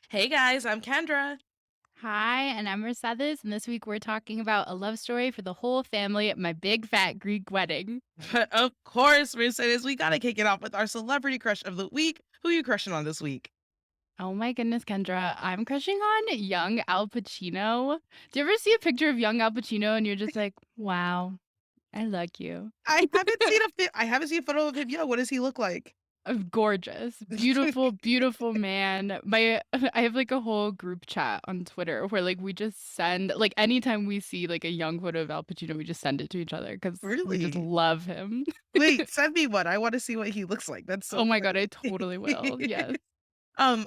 Hey guys, I'm Kendra. Hi, and I'm Mercedes, and this week we're talking about a love story for the whole family at my big fat Greek wedding. Of course, Mercedes, we gotta kick it off with our celebrity crush of the week. Who are you crushing on this week? Oh my goodness, Kendra, I'm crushing on young Al Pacino. Do you ever see a picture of young Al Pacino and you're just like, wow, I like you? I haven't seen a photo of him yet. What does he look like? Gorgeous, beautiful, beautiful man. My I have like a whole group chat on Twitter where like we just send like anytime we see like a young photo of Al Pacino, we just send it to each other because we just Really? love him. Wait, send me one. I want to see what he looks like. That's Oh so my god, I funny. totally will. Yes.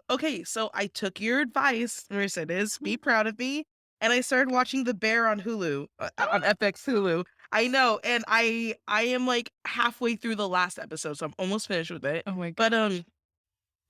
Okay, so I took your advice, Mercedes. Be proud of me. And I started watching The Bear on Hulu, on FX Hulu. I know, and I am like halfway through the last episode, so I'm almost finished with it. Oh my But gosh.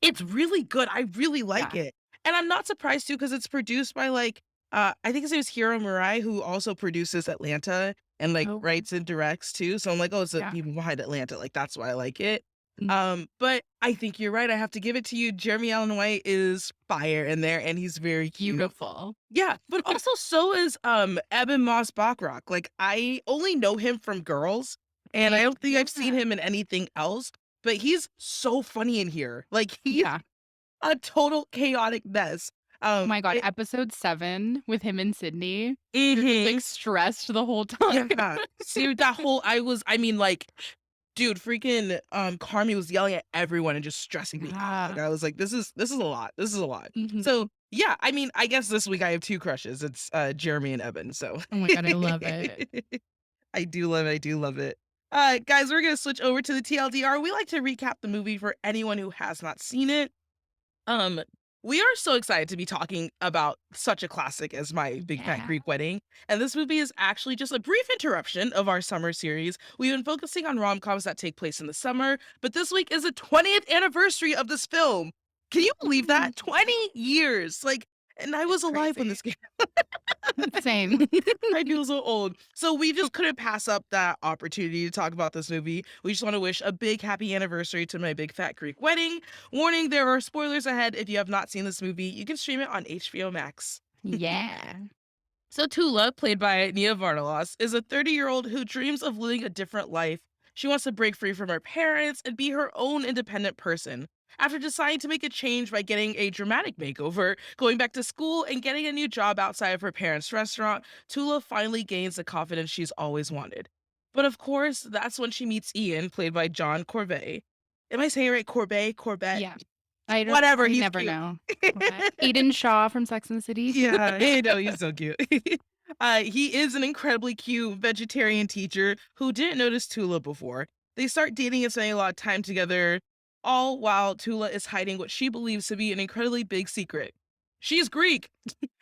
it's really good. I really like Yeah. it. And I'm not surprised too because it's produced by like I think his name is Hiro Murai, who also produces Atlanta and like Oh, writes and directs too. So I'm like, oh, it's the yeah. people behind Atlanta. Like that's why I like it. Mm. But I think you're right. I have to give it to you. Jeremy Allen White is fire in there and he's very cute. Beautiful. Yeah, but also so is Eben Moss Bachrock. Like I only know him from Girls, and I don't think I've seen Yeah. him in anything else, but he's so funny in here. Like he's Yeah. a total chaotic mess. Oh my god, It episode 7 with him and Sydney, you're just, like, Mhm. stressed the whole time. Yeah. See, that whole I mean, like, dude, freaking, Carmy was yelling at everyone and just stressing me out. Like, Yeah. I was like, "This is a lot. This is a lot." So, Mhm. yeah, I mean, I guess this week I have 2 crushes. It's, Jeremy and Evan, so Oh my god, I love it. I do love it. Guys, we're gonna switch over to the TLDR. We like to recap the movie for anyone who has not seen it. Um, we are so excited to be talking about such a classic as My Big Fat Yeah. Greek Wedding, and this movie is actually just a brief interruption of our summer series. We've been focusing on rom-coms that take place in the summer, but this week is the 20th anniversary of this film. Can you believe Mm. that? 20 years! Like, and I was It's alive when crazy. this came. Same. I feel so old. So we just couldn't pass up that opportunity to talk about this movie. We just want to wish a big happy anniversary to My Big Fat Greek Wedding. Warning, there are spoilers ahead. If you have not seen this movie, you can stream it on HBO Max. Yeah. So Tula, played by Nia Vardalos, is a 30-year-old who dreams of living a different life. She wants to break free from her parents and be her own independent person. After deciding to make a change by getting a dramatic makeover, going back to school, and getting a new job outside of her parents' restaurant, Tula finally gains the confidence she's always wanted. But of course, that's when she meets Ian, played by John Corbet. Am I saying it right? Corbet? Corbett? Yeah. Whatever, I he's never cute. know. What? Aiden Shaw from Sex and the City? Yeah, I know, he's so cute. He is an incredibly cute vegetarian teacher who didn't notice Tula before. They start dating and spending a lot of time together, all while Tula is hiding what she believes to be an incredibly big secret. She's Greek,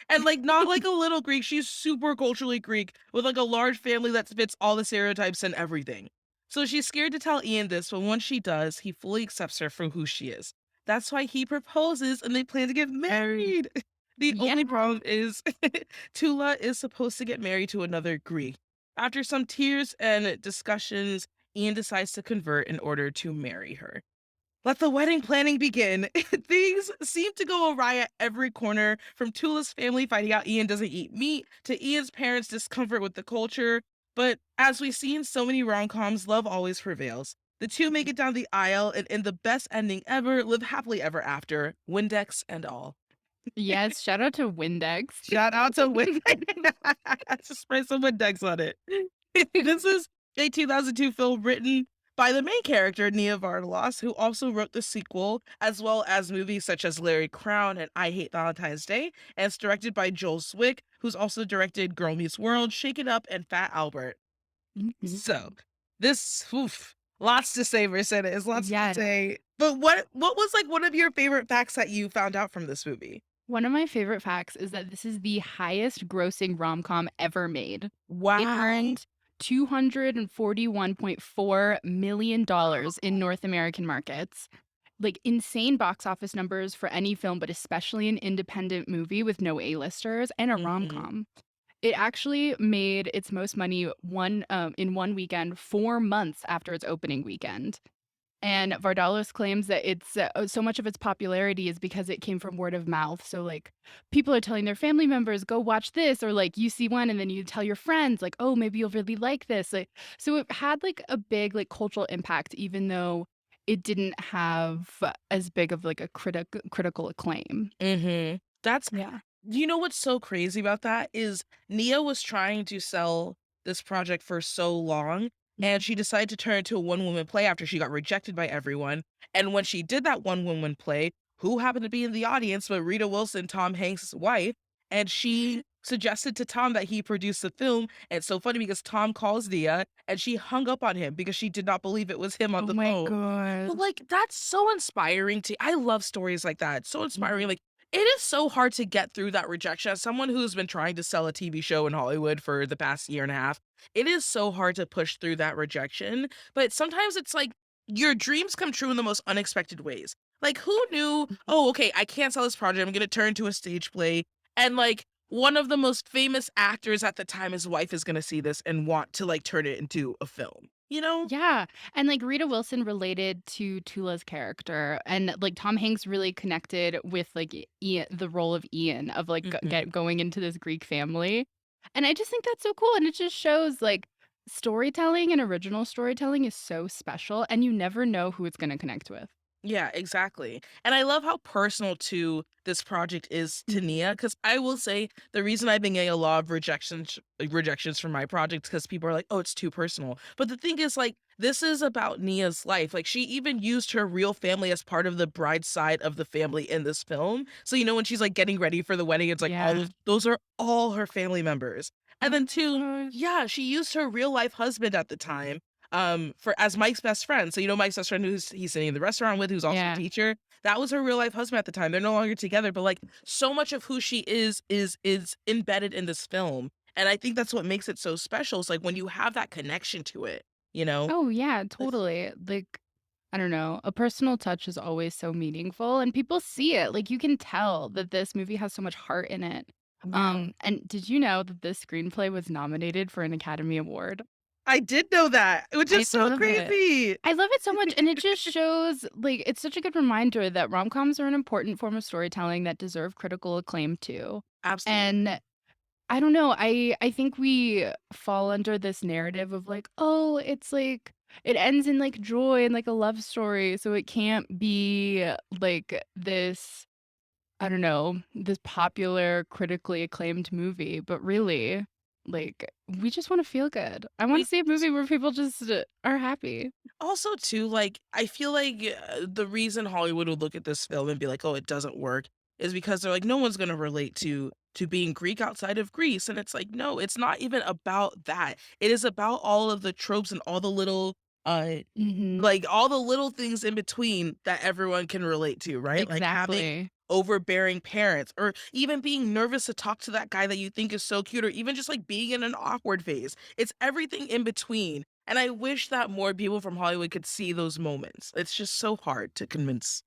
and like not like a little Greek, she's super culturally Greek with like a large family that fits all the stereotypes and everything. So she's scared to tell Ian this, but once she does, he fully accepts her for who she is. That's why he proposes and they plan to get married. The Yeah. only problem is Tula is supposed to get married to another Greek. After some tears and discussions, Ian decides to convert in order to marry her. Let the wedding planning begin. Things seem to go awry at every corner, from Tula's family finding out Ian doesn't eat meat to Ian's parents' discomfort with the culture. But as we see in so many rom-coms, love always prevails. The two make it down the aisle and in the best ending ever, live happily ever after, Windex and all. Yes, shout out to Windex. Shout out to Windex. Just spray some Windex on it. This is a 2002 film written by the main character, Nia Vardalos, who also wrote the sequel, as well as movies such as Larry Crown and I Hate Valentine's Day. And it's directed by Joel Swick, who's also directed Girl Meets World, Shake It Up, and Fat Albert. Mhm. So, this, oof, lots to say, Mercedes, lots to Yes. say. But what was like one of your favorite facts that you found out from this movie? One of my favorite facts is that this is the highest grossing rom-com ever made. It Wow. earned $241.4 million dollars in North American markets. Like insane box office numbers for any film, but especially an independent movie with no A-listers and a Mhm. rom-com. It actually made its most money in one weekend, 4 months after its opening weekend. And Vardalos claims that it's so much of its popularity is because it came from word of mouth. So, like, people are telling their family members, "Go watch this," or like you see one and then you tell your friends, like, "Oh, maybe you'll really like this." Like, so it had like a big like cultural impact, even though it didn't have as big of like a critical acclaim. That's Yeah. you know what's so crazy about that is Nia was trying to sell this project for so long, and she decided to turn it into a one-woman play after she got rejected by everyone, and when she did that one-woman play, who happened to be in the audience but Rita Wilson, Tom Hanks' wife, and she suggested to Tom that he produce the film, and it's so funny because Tom calls Nia, and she hung up on him because she did not believe it was him on Oh the my phone. But, gosh. like, that's so inspiring to I love stories like that, it's so inspiring, Mhm. like, it is so hard to get through that rejection. As someone who's been trying to sell a TV show in Hollywood for the past year and a half, it is so hard to push through that rejection. But sometimes it's like your dreams come true in the most unexpected ways. Like, who knew, oh, okay, I can't sell this project. I'm going to turn into a stage play. And like, one of the most famous actors at the time, his wife is going to see this and want to like turn it into a film, you know? Yeah, and, like, Rita Wilson related to Tula's character, and, like, Tom Hanks really connected with, like, the role of Ian, of, like, Hmm. going into this Greek family, and I just think that's so cool, and it just shows, like, storytelling and original storytelling is so special, and you never know who it's gonna connect with. Yeah, exactly. And I love how personal too this project is to Mhm. Nia, because I will say the reason I've been getting a lot of rejections from my project because people are like, oh, it's too personal. But the thing is, like, this is about Nia's life. Like, she even used her real family as part of the bride side of the family in this film. So, when she's like getting ready for the wedding, it's like all Yeah. of those are all her family members. And Oh then my two, gosh. yeah, she used her real life husband at the time for as Mike's best friend. So Mike's best friend who's he's sitting in the restaurant with, who's also a Yeah. teacher. That was her real life husband at the time. They're no longer together, but like so much of who she is embedded in this film. And I think that's what makes it so special. It's like when you have that connection to it, you know? Oh, yeah, It's totally. Like, I don't know, a personal touch is always so meaningful and people see it. Like you can tell that this movie has so much heart in it. yeah. And did you know that this screenplay was nominated for an Academy Award? I did know that, which I is so love it. crazy. I love it so much and it just shows like it's such a good reminder that rom-coms are an important form of storytelling that deserve critical acclaim too. Absolutely. And I don't know, I think we fall under this narrative of like, "Oh, it's like it ends in, like, joy and, like, a love story, so it can't be, like, this, I don't know, this popular, critically acclaimed movie," but really, like, we just wanna feel good. I wanna We see a just movie where people just, are happy. Also, too, like, I feel like, the reason Hollywood would look at this film and be like, "Oh, it doesn't work," is because they're like, "No one's gonna relate to being Greek outside of Greece," and it's like, no, it's not even about that. It is about all of the tropes and all the little, uh Mhm. like, all the little things in between that everyone can relate to, right? Like, having Exactly. overbearing parents, or even being nervous to talk to that guy that you think is so cute, or even just, like, being in an awkward phase. It's everything in between, and I wish that more people from Hollywood could see those moments. It's just so hard to convince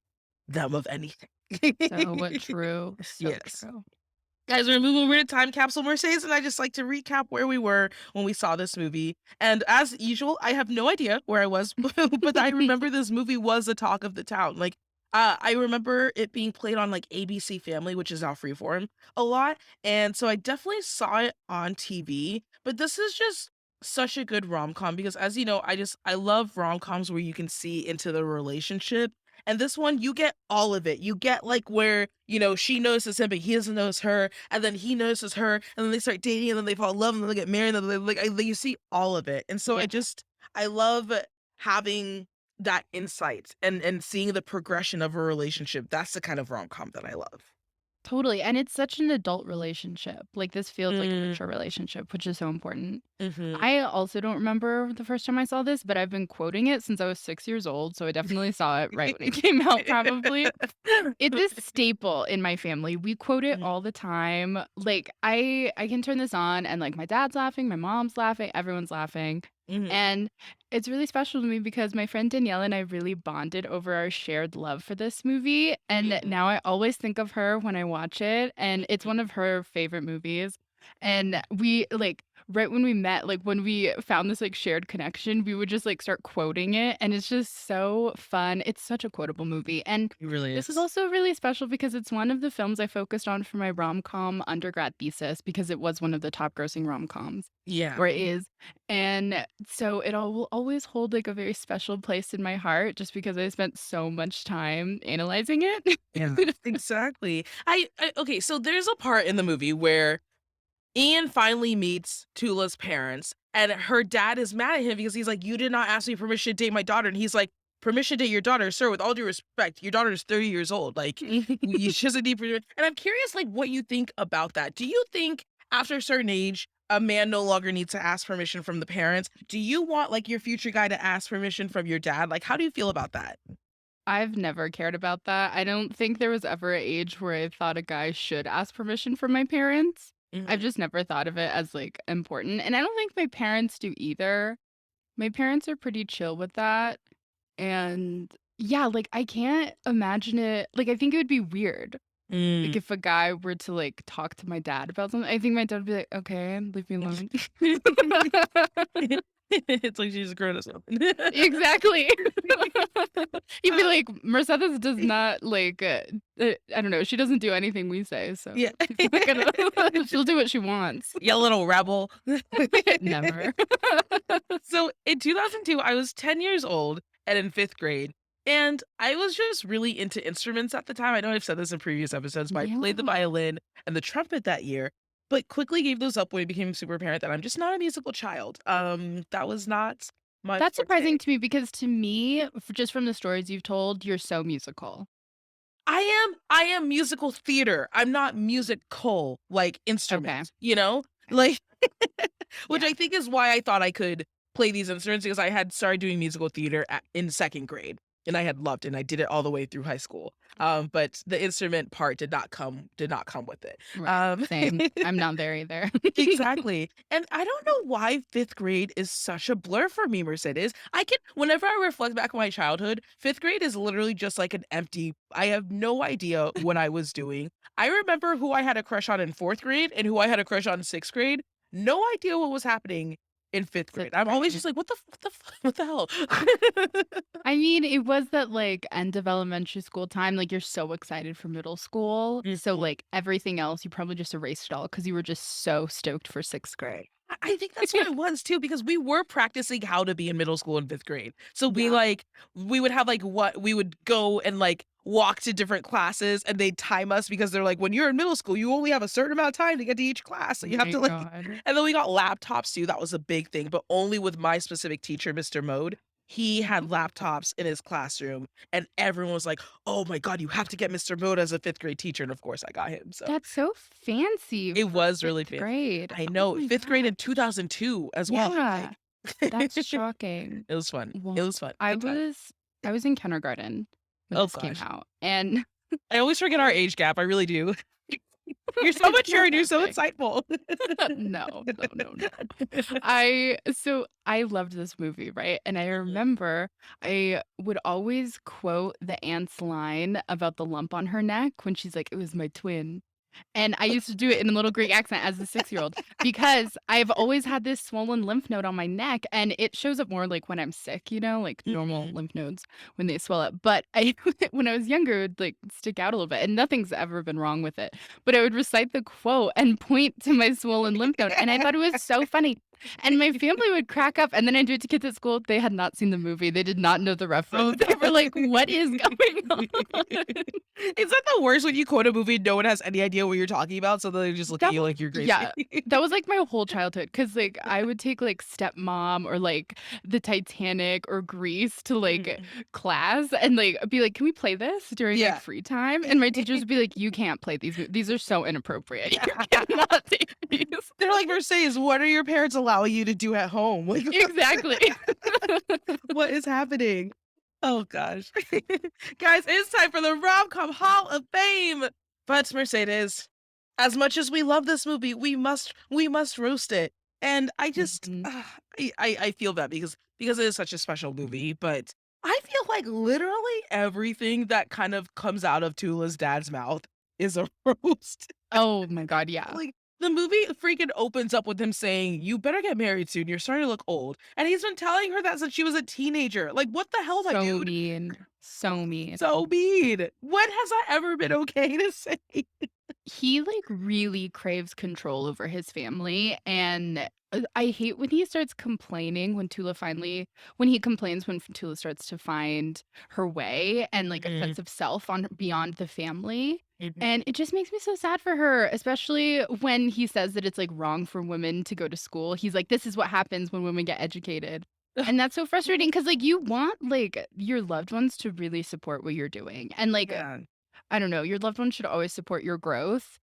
them of anything. So true, so Yes. true. Guys, we're moving over to Time Capsule Mercedes, and I just like to recap where we were when we saw this movie. And as usual, I have no idea where I was, but I remember this movie was the talk of the town. Like, I remember it being played on like ABC Family, which is now Freeform, a lot. And so I definitely saw it on TV. But this is just such a good rom com because, as you know, I love rom coms where you can see into the relationship, and this one, you get all of it. You get like where, she notices him, but he doesn't notice her. And then he notices her. And then they start dating and then they fall in love and then they get married. And then you see all of it. And so Yeah. I love having that insight and seeing the progression of a relationship. That's the kind of rom com that I love. Totally, and it's such an adult relationship, like, this feels like a Mm, mature relationship, which is so important. hmm. I also don't remember the first time I saw this, but I've been quoting it since I was 6 years old, so I definitely saw it right when it came out probably. It's a staple in my family, we quote it all the time, like, I can turn this on and, like, my dad's laughing, my mom's laughing, everyone's laughing, Hmm. and it's really special to me because my friend Danielle and I really bonded over our shared love for this movie, and Hmm. now I always think of her when I watch it, and it's one of her favorite movies, and we like, right when we met, like, when we found this, like, shared connection, we would just, like, start quoting it, and it's just so fun. It's such a quotable movie, and It really this is is. also really special because it's one of the films I focused on for my rom-com undergrad thesis because it was one of the top grossing rom-coms, Yeah. or it is, and so it all will always hold, like, a very special place in my heart just because I spent so much time analyzing it. Yeah. Exactly. I okay, so there's a part in the movie where Ian finally meets Tula's parents, and her dad is mad at him because he's like, "You did not ask me permission to date my daughter." And he's like, "Permission to date your daughter? Sir, with all due respect, your daughter is 30 years old. Like, she doesn't need permission." And I'm curious, like, what you think about that. Do you think after a certain age, a man no longer needs to ask permission from the parents? Do you want, like, your future guy to ask permission from your dad? Like, how do you feel about that? I've never cared about that. I don't think there was ever an age where I thought a guy should ask permission from my parents. I've Mhm. just never thought of it as, like, important, and I don't think my parents do either. My parents are pretty chill with that, and yeah, like, I can't imagine it like, I think it would be weird, like, Mm. if a guy were to, like, talk to my dad about something, I think my dad would be like, "Okay, leave me alone." It's like she's a grown or something. Exactly. You'd be like, "Mercedes does not, like, I don't know, she doesn't do anything we say, so Yeah. she's not gonna she'll do what she wants." You little rebel. Never. So in 2002, I was 10 years old and in 5th grade, and I was just really into instruments at the time. I know I've said this in previous episodes, but I played the Yeah. violin and the trumpet that year, but quickly gave those up when it became super apparent that I'm just not a musical child. That was not my That's forte. surprising to me because to me, just from the stories you've told, you're so musical. I am musical theater. I'm not musical, like, Okay. instruments, you know? Like, which Yeah. I think is why I thought I could play these instruments because I had started doing musical theater in 2nd grade, and I had loved it, and I did it all the way through high school. But the instrument part did not come with it. Right. Um Same. I'm not there either. Exactly, and I don't know why 5th grade is such a blur for me, Mercedes. I can whenever I reflect back on my childhood, 5th grade is literally just like an empty I have no idea what I was doing. I remember who I had a crush on in 4th grade and who I had a crush on in 6th grade. No idea what was happening in 5th grade. Sixth I'm always grade. just like, what the hell?" I mean, it was that, like, end of elementary school time, like, you're so excited for middle school, so, Mhm. like, everything else, you probably just erased it all because you were just so stoked for 6th grade. I think that's what it was too, because we were practicing how to be in middle school and 5th grade. So Yeah. we would have, like, what we would go and, like, walk to different classes, and they'd time us because they're like, "When you're in middle school, you only have a certain amount of time to get to each class, so Oh you have my to, like." god. And then we got laptops too, that was a big thing, but only with my specific teacher, Mr. Mode. He had laptops in his classroom, and everyone was like, "Oh my god, you have to get Mr. Mode as a 5th grade teacher," and of course I got him, so That's so fancy it for was really 5th fancy. grade. I Oh know, my 5th grade god. in 2002 as well, Yeah, like that's it shocking. was fun. It Well, was fun. I Good time. was I was in kindergarten when Oh this came gosh. out, and I always forget our I age gap, I really do. You're so it's mature not and you're that so big. insightful. No, no, no, no. I loved this movie, right? And I Mhm. remember I would always quote the aunt's line about the lump on her neck when she's like, "It was my twin." And I used to do it in a little Greek accent as a six-year-old because I've always had this swollen lymph node on my neck, and it shows up more, like, when I'm sick, like normal Mhm. lymph nodes when they swell up, but I when I was younger, it would, like, stick out a little bit, and nothing's ever been wrong with it, but I would recite the quote and point to my swollen lymph node, and I thought it was so funny, and my family would crack up, and then I'd do it to kids at school, they had not seen the movie, they did not know the reference, Oh, they were no. like, "What is going on?" Is that the worst when you quote a movie, no one has any idea what you're talking about, so they just look at That you was like you're crazy? yeah. That was, like, my whole childhood because like, I would take, like, Stepmom or, like, the Titanic or Grease to, like, Mhm. class and, like, be like, "Can we play this during, like, Yeah. free time?" And my teachers would be like, "You can't play these are so inappropriate. You cannot take these." They're like, "Mercedes, what are your parents allowing you to do at home?" Like, Exactly. what is happening? Oh gosh. Guys, it's time for the Rom-Com Hall of Fame. But Mercedes, as much as we love this movie, we must roast it. And I just Mhm. I feel bad because it is such a special movie, but I feel like literally everything that kind of comes out of Tula's dad's mouth is a roast. Oh my god, yeah. Like The movie freaking opens up with him saying, "You better get married soon, you're starting to look old," and he's been telling her that since she was a teenager. Like, what the hell, my So dude? mean, so mean. So mean. When has that ever been okay to say? He, like, really craves control over his family, and, I hate when he starts complaining when he complains when Tula starts to find her way and, like, a Mhm, sense of self on beyond the family, mhm. and it just makes me so sad for her, especially when he says that it's, like, wrong for women to go to school. He's like, "This is what happens when women get educated." And that's so frustrating because, like, you want, like, your loved ones to really support what you're doing, and, like, Yeah. I don't know, your loved ones should always support your growth,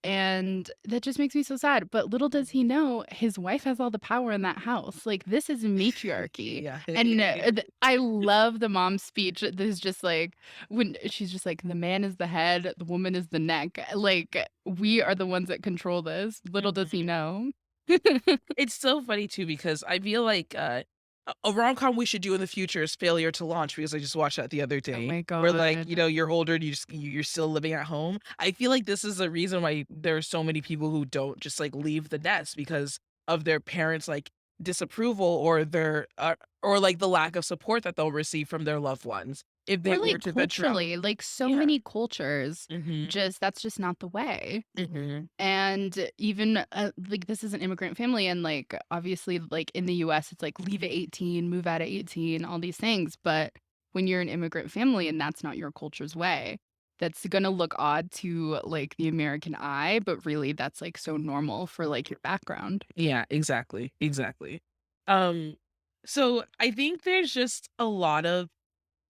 and that just makes me so sad, but little does he know, his wife has all the power in that house, like, this is matriarchy, Yeah. and, I love the mom's speech that is just like when she's just like, "The man is the head, the woman is the neck," like, "We are the ones that control this." Little does he Mhm. know. It's so funny too because I feel like, a rom-com we should do in the future is Failure to Launch because I just watched that the other Oh day my where, like, god. you're older and you're still living at home. I feel like this is a reason why there are so many people who don't just, like, leave the nest because of their parents', like, disapproval or or, like, the lack of support that they'll receive from their loved ones if they Or, were like, to venture out. culturally, like, so Yeah. many cultures, Mhm. just that's just not the way. Mhm. And even, like, this is an immigrant family, and, like, obviously, like, in the US, it's like, leave at 18, move out at 18, all these things, but when you're an immigrant family and that's not your culture's way, that's gonna look odd to, like, the American eye, but really that's, like, so normal for, like, your background. Yeah, exactly, exactly. Um, so I think there's just a lot of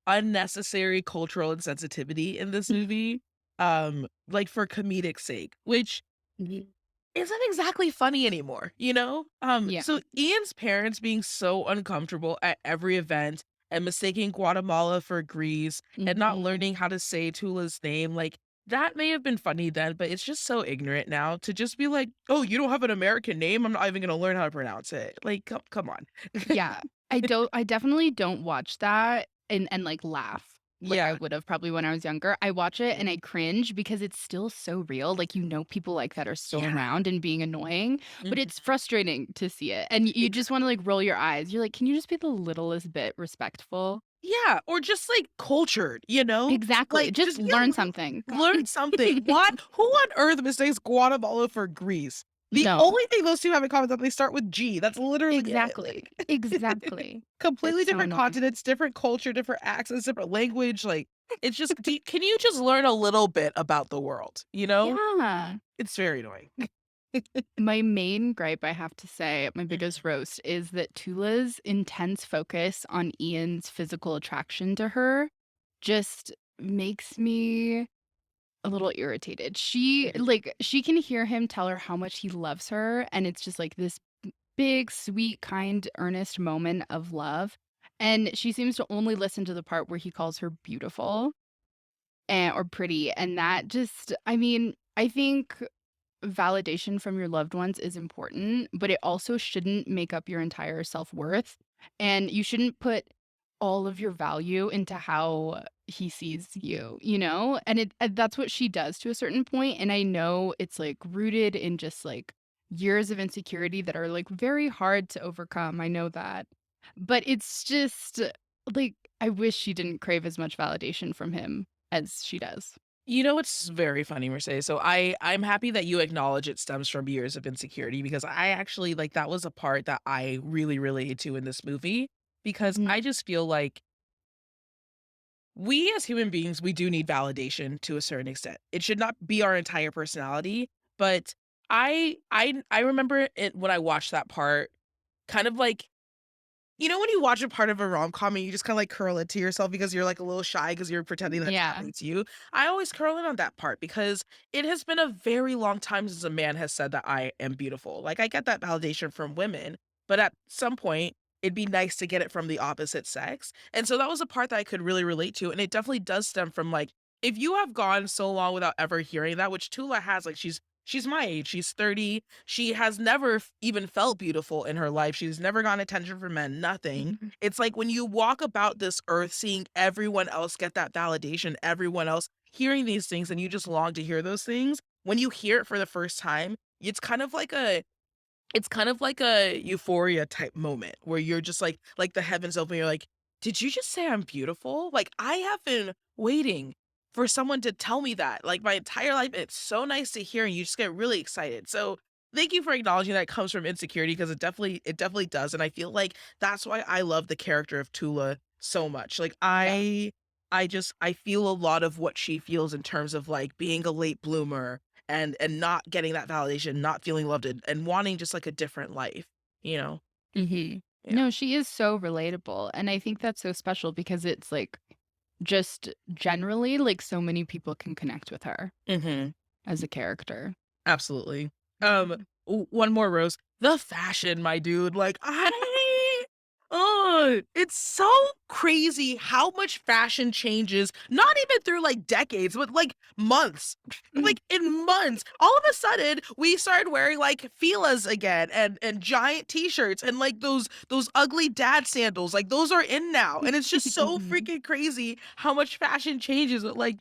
unnecessary cultural insensitivity in this movie, like, for comedic sake, which Mhm. isn't exactly funny anymore, you know? Yeah. So Ian's parents being so uncomfortable at every event and mistaking Guatemala for Greece and not Mhm. learning how to say Tula's name, like, that may have been funny then, but it's just so ignorant now to just be like, "Oh, you don't have an American name? I'm not even gonna learn how to pronounce it." Like, come on. Yeah. I definitely don't watch that and, like, laugh like I Yeah. would've probably when I was younger. I watch it and I cringe because it's still so real, like, people like that are still Yeah. around and being annoying, but Mhm. it's frustrating to see it, and you just wanna, like, roll your eyes. You're like, "Can you just be the littlest bit respectful?" Yeah, or just, like, cultured, you know? Exactly, Like, just just yeah, learn something. learn something. What? Who on earth mistakes Guatemala for Greece? The No. only thing those 2 have in common is that they start with G, that's literally it, Exactly. like Exactly. completely It's so different annoying. continents, different culture, different accents, different language, like, it's just can you just learn a little bit about the world, you know? Yeah. It's very annoying. My main gripe, I have to say, my Mhm, biggest roast, is that Tula's intense focus on Ian's physical attraction to her just makes me a little irritated. mhm. She can hear him tell her how much he loves her, and it's just like this big, sweet, kind, earnest moment of love. And she seems to only listen to the part where he calls her beautiful or pretty. And that just, I mean, I think validation from your loved ones is important, but it also shouldn't make up your entire self-worth, and you shouldn't put all of your value into how he sees you, you know? And that's what she does to a certain point, and I know it's, like, rooted in just, like, years of insecurity that are, like, very hard to overcome, I know that. But it's just, like, I wish she didn't crave as much validation from him as she does. You know what's very funny, Mercedes? So I'm happy that you acknowledge it stems from years of insecurity because I actually like that was a part that I really related to in this movie because Mhm. I just feel like we as human beings, we do need validation to a certain extent. It should not be our entire personality, but I remember it when I watched that part, kind of like you know when you watch a part of a rom-com and you just kinda, like, curl into yourself because you're, like, a little shy because 'cause you're pretending that's Yeah. happening to you? I always curl in on that part because it has been a very long time since a man has said that I am beautiful. Like, I get that validation from women, but at some point, it'd be nice to get it from the opposite sex, and so that was a part that I could really relate to, and it definitely does stem from, like, if you have gone so long without ever hearing that, which Tula has, like, she's my age, she's 30, she has never even felt beautiful in her life, she's never gotten attention from men, nothing. Mhm. It's like when you walk about this earth seeing everyone else get that validation, everyone else hearing these things, and you just long to hear those things, when you hear it for the first time, it's kind of like a euphoria type moment where you're just like the heavens open, you're like, "Did you just say I'm beautiful?" Like, I have been waiting for someone to tell me that, like, my entire life, it's so nice to hear, and you just get really excited, so, thank you for acknowledging that it comes from insecurity because it definitely does, and I feel like that's why I love the character of Tula so much, like, Yeah. I feel a lot of what she feels in terms of, like, being a late bloomer and not getting that validation, not feeling loved and wanting just, like, a different life, you know? Mhm. Yeah. No, she is so relatable, and I think that's so special because it's, like, just generally, like, so many people can connect with her Mhm. as a character. Absolutely. Mhm. One more rose. The fashion, my dude, like, it's so crazy how much fashion changes, not even through, like, decades, but, like, months. Mhm. Like, in months, all of a sudden, we started wearing, like, Fila's again and giant T-shirts and, like, those ugly dad sandals, like, those are in now, and it's just so Mhm. freaking crazy how much fashion changes, but, like,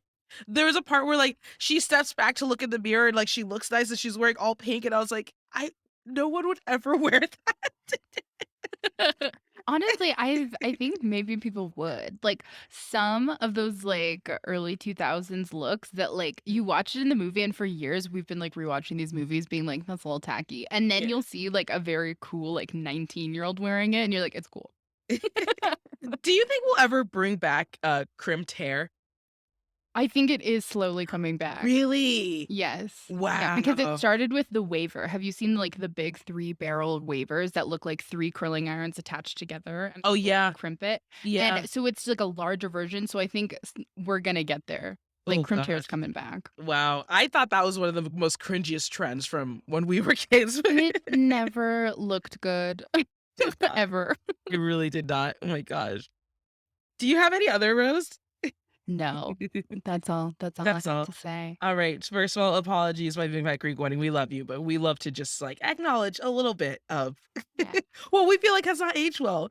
there was a part where, like, she steps back to look in the mirror and, like, she looks nice and she's wearing all pink, and I was like, "I no one would ever wear that." Honestly, I think maybe people would. Like, some of those, like, early 2000s looks that, like, you watch it in the movie, and for years, we've been, like, rewatching these movies being like, "That's a little tacky," and then Yeah. you'll see, like, a very cool, like, 19-year-old wearing it, and you're like, "It's cool." Do you think we'll ever bring back, crimped hair? I think it is slowly coming back. Really? Yes. Yeah, because it Wow. started with the waver. Have you seen, like, the big 3-barrel wavers that look like 3 curling irons attached together and Oh, people yeah. crimp it? Yeah. And so it's like a larger version, so I think we're gonna get there. Like, Oh crimped hair is gosh. coming back. Wow. I thought that was one of the most cringiest trends from when we were kids. It never looked good, Did not. ever. It really did not. Oh my gosh. Do you have any other roast? No. That's all I That's have all. to say. All right. First of all, apologies, my Big Fat Greek wedding. We love you, but we love to just like acknowledge a little bit of Yeah. well, we feel like has not aged well.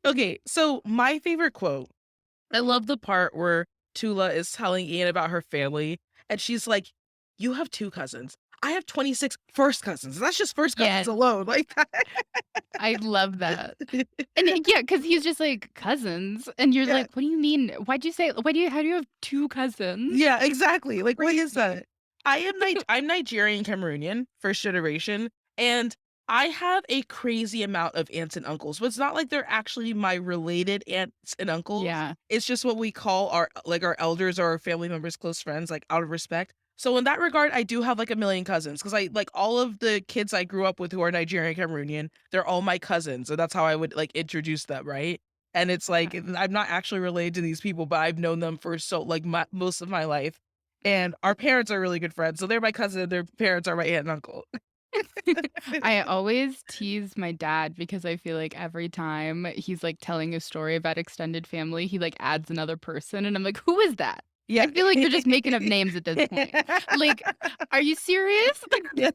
Okay, so my favorite quote, I love the part where Tula is telling Ian about her family, and she's like, "You have two cousins. I have 26 first cousins. That's just first cousins Yes, alone." Like I love that. that. And then yeah, because he's just like, "Cousins?" And you're Yeah. like, "What do you mean? How do you have 2 cousins?" Yeah, exactly, like, what is Crazy. that? I'm Nigerian Cameroonian, first generation, and I have a crazy amount of aunts and uncles, but it's not like they're actually my related aunts and uncles, Yeah. it's just what we call our like, our elders or our family members, close friends, like, out of respect. So in that regard, I do have, like, a million cousins because I like, all of the kids I grew up with who are Nigerian Cameroonian, they're all my cousins, and that's how I would, like, introduce them, right? And it's like, I'm not actually related to these people, but I've known them for so like, my most of my life, and our parents are really good friends, so they're my cousin, their parents are my aunt and uncle. I always tease my dad because I feel like every time he's, like, telling a story about extended family, he, like, adds another person, and I'm like, "Who is that?" Yeah. I feel like you're just making up names at this point. Like, are you serious? Yeah.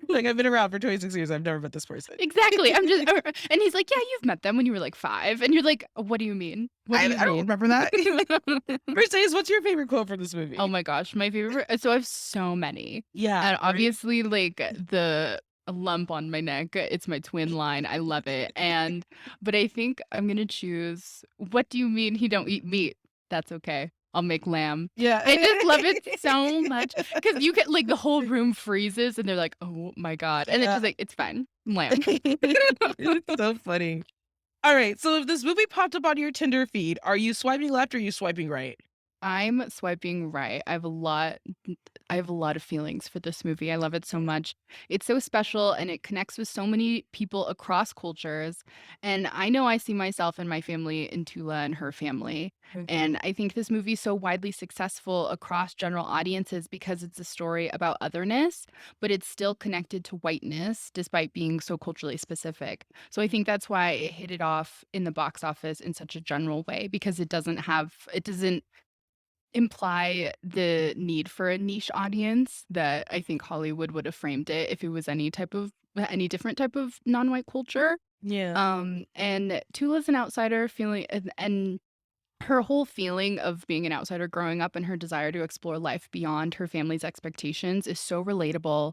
Like, I've been around for 26 years, I've never met this person. Exactly, I'm just and he's like, "Yeah, you've met them when you were, like, 5." And you're like, "What do you mean? What do you I don't mean?" remember that. Mercedes, what's your favorite quote from this Oh movie? my gosh, my favorite so I have so many. Yeah, And right? obviously, like, the lump on my neck, it's my twin line, I love it, and but I think I'm gonna choose, "What do you mean he don't eat meat? That's okay. I'll make lamb." Yeah. I just love it so much because you get like, the whole room freezes, and they're like, "Oh my god," and then Yeah. she's like, "It's fine. Lamb." It's so funny. Alright, so if this movie popped up on your Tinder feed, are you swiping left or are you swiping right? I'm swiping right. I have a lot of feelings for this movie. I love it so much. It's so special and it connects with so many people across cultures. And I know I see myself and my family in Tula and her family. Mhm. And I think this movie is so widely successful across general audiences because it's a story about otherness, but it's still connected to whiteness despite being so culturally specific. So I think that's why it hit it off in the box office in such a general way because it doesn't imply the need for a niche audience that I think Hollywood would have framed it if it was any different type of non-white culture. Yeah. And Tula's an outsider feeling and her whole feeling of being an outsider growing up and her desire to explore life beyond her family's expectations is so relatable.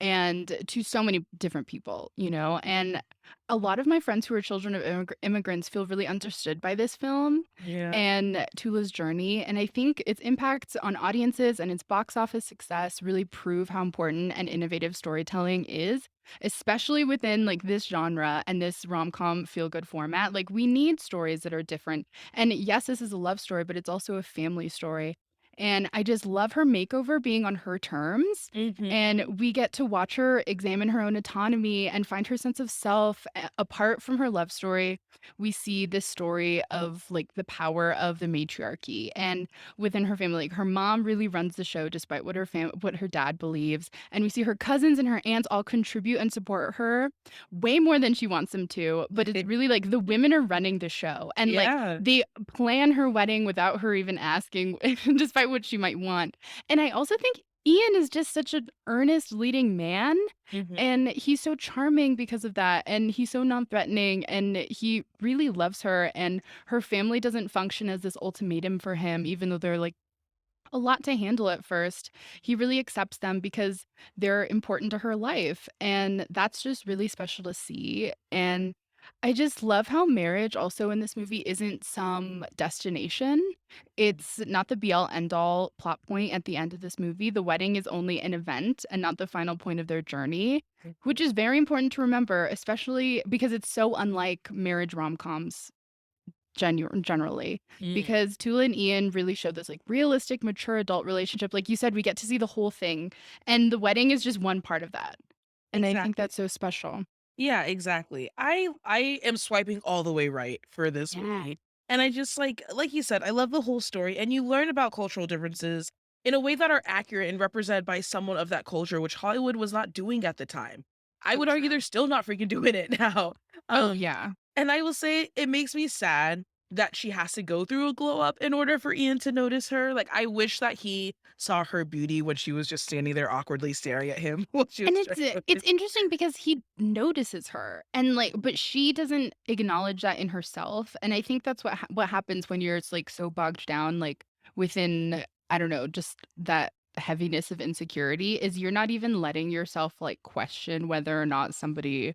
and to so many different people, you know? And a lot of my friends who are children of immigrants feel really understood by this film Yeah. and Tula's journey. And I think its impacts on audiences and its box office success really prove how important and innovative storytelling is, especially within like this genre and this rom-com feel-good format. Like we need stories that are different. And yes, this is a love story, but it's also a family story. And I just love her makeover being on her terms. Mhm. And we get to watch her examine her own autonomy and find her sense of self apart from her love story. We see this story of like the power of the matriarchy and within her family. Like her mom really runs the show despite what her dad believes. And we see her cousins and her aunts all contribute and support her way more than she wants them to. But it's really like the women are running the show. And like Yeah. they plan her wedding without her even asking, despite what she might want. And I also think Ian is just such an earnest leading man, Mhm. and he's so charming because of that, and he's so non-threatening, and he really loves her, and her family doesn't function as this ultimatum for him, even though they're, like, a lot to handle at first. He really accepts them because they're important to her life, and that's just really special to see, and I just love how marriage also in this movie isn't some destination. It's not the be all end all plot point at the end of this movie. The wedding is only an event and not the final point of their journey, which is very important to remember, especially because it's so unlike marriage rom-coms generally, Mm. because Tula and Ian really show this, like, realistic, mature adult relationship. Like you said, we get to see the whole thing, and the wedding is just one part of that, and I think Exactly. that's so special. Yeah, exactly. I am swiping all the way right for this Yeah. movie. And I just like you said, I love the whole story and you learn about cultural differences in a way that are accurate and represented by someone of that culture, which Hollywood was not doing at the time. I So would argue true. they're still not freaking doing it now. Oh, Um, yeah. and I will say it makes me sad that she has to go through a glow up in order for Ian to notice her. Like I wish that he saw her beauty when she was just standing there awkwardly staring at him while she was And trying it's interesting because he notices her and, like but she doesn't acknowledge that in herself, and I think that's what happens when you're like, so bogged down, like, within, I don't know, just that heaviness of insecurity, is you're not even letting yourself, like, question whether or not somebody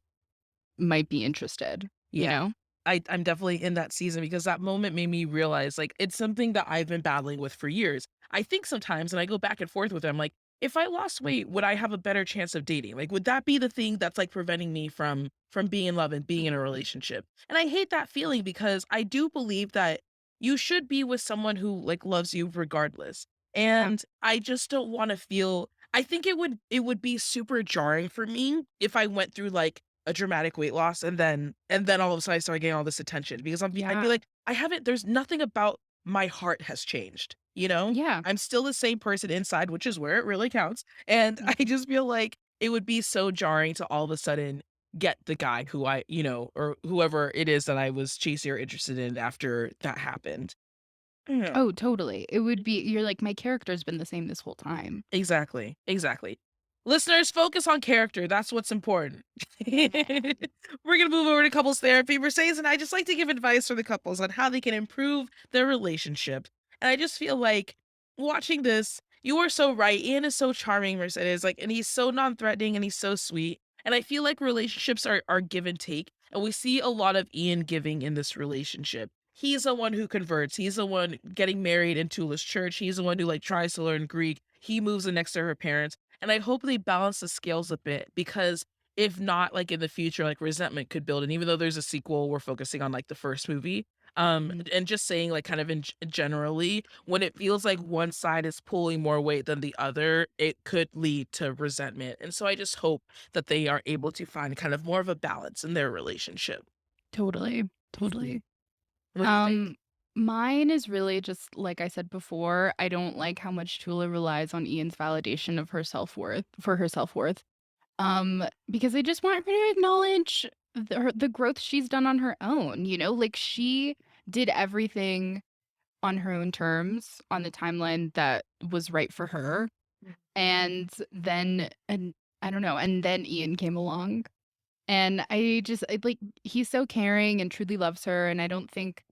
might be interested, you Yeah. know? I'm definitely in that season because that moment made me realize, like, it's something that I've been battling with for years. I think sometimes, and I go back and forth with him, like, if I lost weight, would I have a better chance of dating? Like, would that be the thing that's like preventing me from being in love and being in a relationship? And I hate that feeling because I do believe that you should be with someone who like loves you regardless. Yeah. And I just don't want to feel I think it would be super jarring for me if I went through like a dramatic weight loss and then all of a sudden I started getting all this attention because I'd Yeah. be like, I haven't there's nothing about my heart has changed, you know? Yeah. I'm still the same person inside, which is where it really counts. And I Mhm. just feel like it would be so jarring to all of a sudden get the guy who or whoever it is that I was chasing or interested in after that happened. Yeah. Oh, totally. It would be you're like, "My character's been the same this whole time." Exactly, exactly. Listeners, focus on character, that's what's important. We're gonna move over to couples therapy. Mercedes and I just like to give advice for the couples on how they can improve their relationship. And I just feel like watching this, you are so right. Ian is so charming, Mercedes, like, and he's so non-threatening and he's so sweet. And I feel like relationships are give and take, and we see a lot of Ian giving in this relationship. He's the one who converts. He's the one getting married in Tula's church. He's the one who like tries to learn Greek. He moves in next to her parents. And I hope they balance the scales a bit because if not, like in the future, like resentment could build. And even though there's a sequel, we're focusing on like the first movie. Mhm. And just saying like kind of generally, when it feels like one side is pulling more weight than the other, it could lead to resentment. And so I just hope that they are able to find kind of more of a balance in their relationship. Totally, totally. What do you think? Um, Mine is really just like I said before, I don't like how much Tula relies on Ian's validation of her self-worth for her self-worth. Because I just want her to acknowledge the growth she's done on her own, you know? Like she did everything on her own terms on the timeline that was right for her. And I don't know, and then Ian came along. And like he's so caring and truly loves her, and I don't think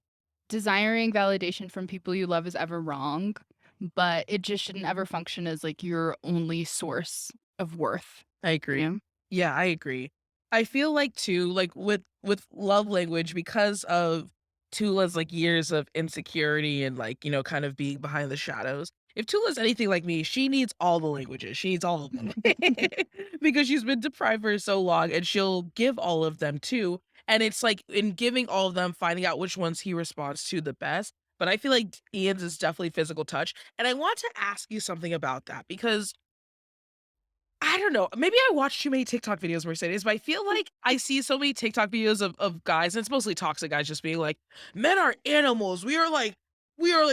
desiring validation from people you love is ever wrong, but it just shouldn't ever function as, like, your only source of worth. I agree. Yeah. Yeah, I agree. I feel like too, like with love language, because of Tula's like years of insecurity and like, kind of being behind the shadows. If Tula's anything like me, she needs all the languages. She needs all of them. Because she's been deprived for so long and she'll give all of them too. And it's like in giving all of them, finding out which ones he responds to the best. But I feel like Ian's is definitely physical touch. And I want to ask you something about that because I don't know. Maybe I watch too many TikTok videos, Mercedes, but I feel like I see so many TikTok videos of guys, and it's mostly toxic guys just being like, "Men are animals. We are like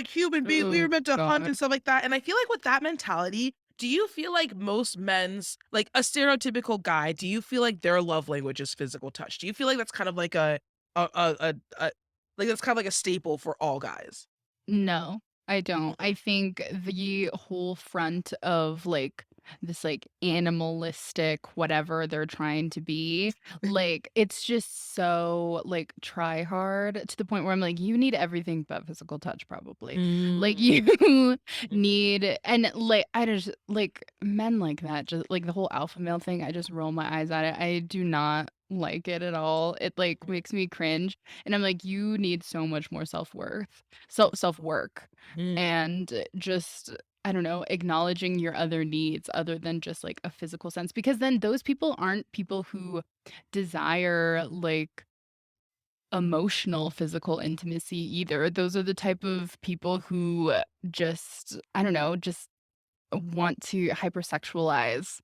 human beings. We are Oh meant to hunt god. and stuff like that." And I feel like with that mentality, do you feel like most men's like a stereotypical guy, do you feel like their love language is physical touch? Do you feel like that's kind of like a like that's kind of like a staple for all guys? No, I don't. I think the whole front of, like, this, like, animalistic whatever they're trying to be, like, it's just so, like, try hard to the point where I'm like, "You need everything but physical touch probably." Like, Mm. you need and, like, I just like, men like that, just like, the whole alpha male thing, I just roll my eyes at it. I do not like it at all. It, like, makes me cringe, and I'm like, "You need so much more self-worth." Self-work Mm. and just I don't know, acknowledging your other needs other than just like a physical sense because then those people aren't people who desire like emotional physical intimacy either. Those are the type of people who just I don't know, just want to hypersexualize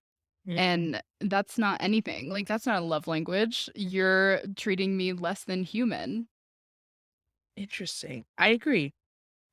Mm. and that's not anything. Like that's not a love language. You're treating me less than human. Interesting. I agree.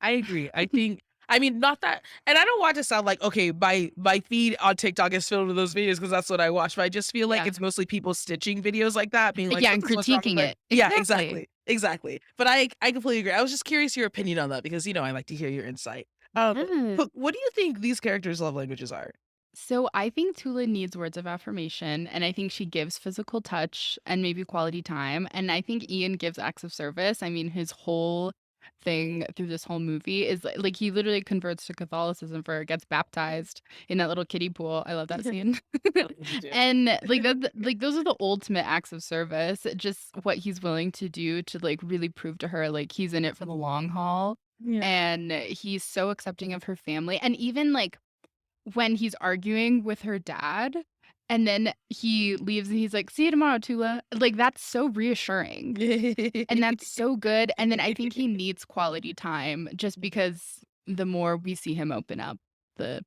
I agree. I mean, not that, and I don't want to sound like, okay, my feed on TikTok is filled with those videos because that's what I watch, but I just feel like Yeah. it's mostly people stitching videos like that, being like, Yeah, "This and is what's wrong with critiquing men." it. Yeah, Exactly. exactly, exactly. But I completely agree. I was just curious your opinion on that because, I like to hear your insight. Yeah. But what do you think these characters' love languages are? So I think Tula needs words of affirmation, and I think she gives physical touch and maybe quality time. And I think Ian gives acts of service. I mean, his whole thing through this whole movie is like he literally converts to Catholicism for gets baptized in that little kiddie pool. I love that scene. Me too. And like that like those are the ultimate acts of service. Just what he's willing to do to like really prove to her like he's in it for the long haul. Yeah. And he's so accepting of her family. And even like when he's arguing with her dad, and then he leaves and he's like, "See you tomorrow, Tula." Like, that's so reassuring, and that's so good, and then I think he needs quality time just because the more we see him open up, the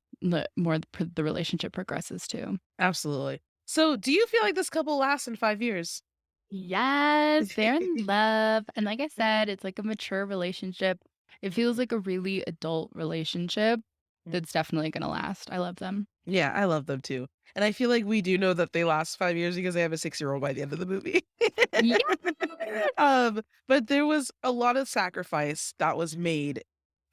more the relationship progresses too. Absolutely. So, do you feel like this couple lasts in 5 years? Yes, they're in love, and like I said, it's like a mature relationship. It feels like a really adult relationship that's definitely gonna last. I love them. Yeah, I love them too. And I feel like we do know that they last 5 years because they have a 6-year-old by the end of the movie. Yeah. But there was a lot of sacrifice that was made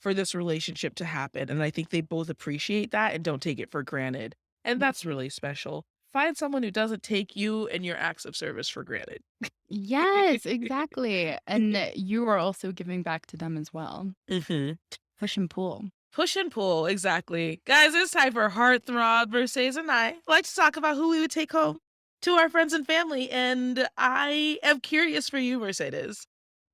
for this relationship to happen, and I think they both appreciate that and don't take it for granted, and that's really special. Find someone who doesn't take you and your acts of service for granted. Yes, exactly, and you are also giving back to them as well. Mhm. Push and pull. Push and pull, exactly. Guys, it's time for Heartthrob. Mercedes and I like to talk about who we would take home to our friends and family, and I am curious for you, Mercedes.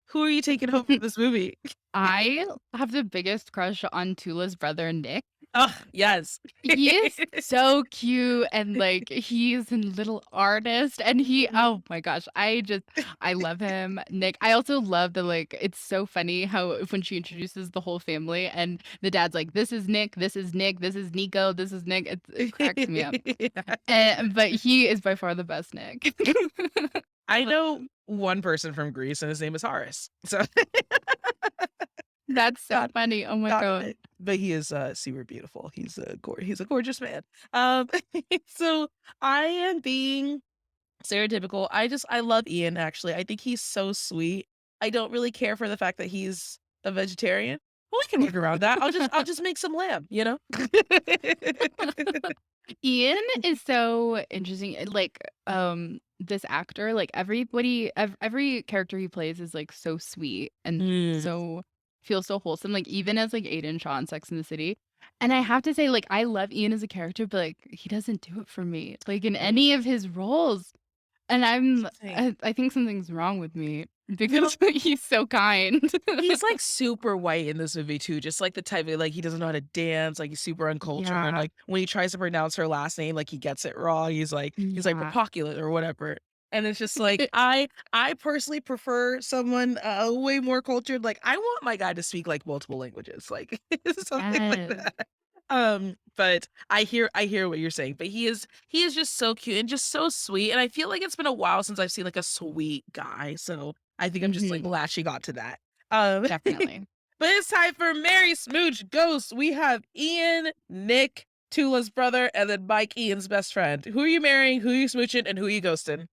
Who are you taking home from this movie? I have the biggest crush on Tula's brother, Nick. Oh, yes. He is so cute and, like, he's a little artist and he oh my gosh, I love him. Nick I also love the, like it's so funny how when she introduces the whole family and the dad's like, "This is Nick, this is Nick, this is Nico, this is Nick." It cracks me up. But he is by far the best Nick. I know one person from Greece, and his name is Horace. So That's so not funny. Oh my not god. but he is, super beautiful. He's a gorgeous man. So I am being stereotypical. I love Ian, actually. I think he's so sweet. I don't really care for the fact that he's a vegetarian. Well, we can work around that. I'll just make some lamb, you know? Ian is so interesting. Like, this actor, like every character he plays is like so sweet and Mm. so feels so wholesome. Like even as like Aiden Shaw in Sex in the City. And I have to say, like, I love Ian as a character, but, like, he doesn't do it for me, like, in any of his roles. And Interesting. I think something's wrong with me No, because he's so kind. he's, like, super white in this movie too, just like the type of like, he doesn't know how to dance, like, he's super uncultured, Yeah, like, when he tries to pronounce her last name, like, he gets it wrong, he's like yeah. Portokalos or whatever, and it's just like, I personally prefer someone, way more cultured, like, I want my guy to speak, like, multiple languages, like, something like Yes. that. But I hear what you're saying, but he is just so cute and just so sweet, and I feel like it's been a while since I've seen, like, a sweet guy, so I think I'm just, like, Mhm. latching on to that. But Definitely. it's time for Mary Smooch Ghost. We have Ian, Nick, Tula's brother, and then Mike, Ian's best friend. Who are you marrying, who are you smooching, and who are you ghosting?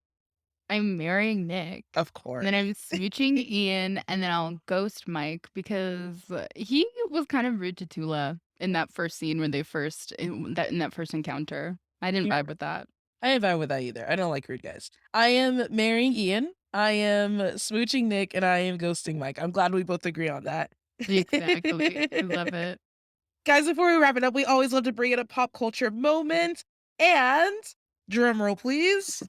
I'm marrying Nick, Of and then course. I'm smooching Ian, and then I'll ghost Mike because he was kind of rude to Tula in that first scene when they first in that first encounter. I didn't Yeah, vibe with that. I ain't vibe with that either. I don't like rude guys. I am marrying Ian, I am smooching Nick, and I am ghosting Mike. I'm glad we both agree on that. Exactly. I love it. Guys, before we wrap it up, we always love to bring in a pop culture moment. And drum roll, please.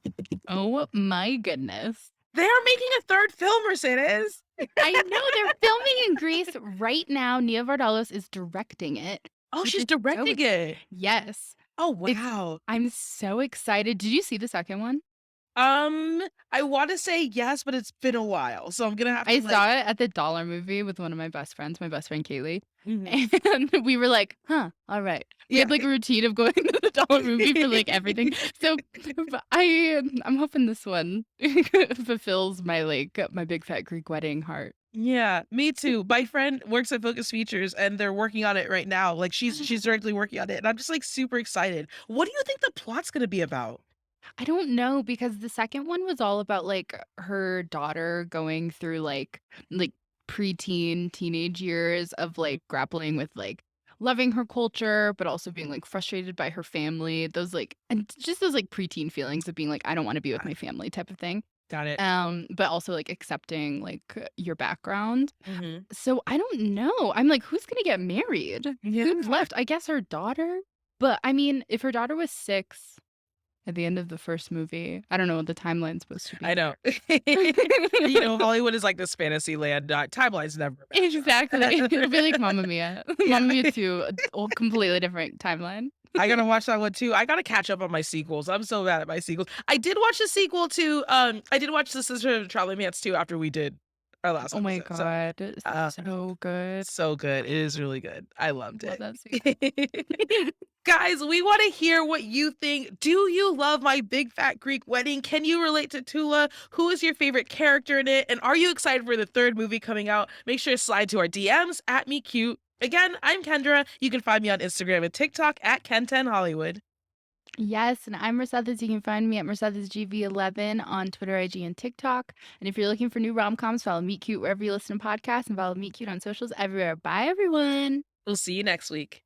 Oh my goodness. They are making a third film, Mercedes. I know they're filming in Greece right now. Nia Vardalos is directing it, Oh, which she's is so directing it. yes. Oh, It's wow. I'm so excited. Did you see the second one? Um, I want to say yes, but it's been a while, so I'm gonna have to I like. saw it at the Dollar Movie with one of my best friends, my best friend Kaylee, Mhm. and we were like, "Huh, alright." We Yeah, had, like, a routine of going to the Dollar Movie for, like, everything. So, but I'm hoping this one fulfills my, like, my big fat Greek wedding heart. yeah, me too. My friend works at Focus Features, and they're working on it right now. Like she's directly working on it, and I'm just like super excited. What do you think the plot's gonna be about? I don't know because the second one was all about, like, her daughter going through, like, preteen, teenage years of, like, grappling with, like, loving her culture, but also being, like, frustrated by her family. Those, like and just those, like, preteen feelings of being like, "I don't wanna be with my family," type of thing. Got it. But also, like, accepting, like, your background. Mhm. So, I don't know. I'm like, "Who's gonna get married? Yeah, Who's left?" I guess her daughter? But, I mean, if her daughter was 6 at the end of the first movie. I don't know what the timeline's supposed to I be. know. Hollywood is like this fantasy land. Timelines never match Exactly. It'll be up. like Mamma Mia. Yeah. Mamma Mia 2, a whole completely different timeline. I gotta watch that one too. I gotta catch up on my sequels. I'm so bad at my sequels. I did watch the sequel to, I did watch The Sister of Traveling Pants too after we did our last Oh my episode. So, god, it's uh, so good. so good. It is really good. I loved Love it. that sequel. Guys, we want to hear what you think. Do you love My Big Fat Greek Wedding? Can you relate to Tula? Who is your favorite character in it? And are you excited for the third movie coming out? Make sure to slide to our DMs at me cute. Again, I'm Kendra. You can find me on Instagram and TikTok at Ken10Hollywood. Yes, and I'm Mercedes. You can find me at MercedesGV11 on Twitter, IG, and TikTok. And if you're looking for new rom-coms, follow Meet Cute wherever you listen to podcasts and follow Meet Cute on socials everywhere. Bye, everyone. We'll see you next week.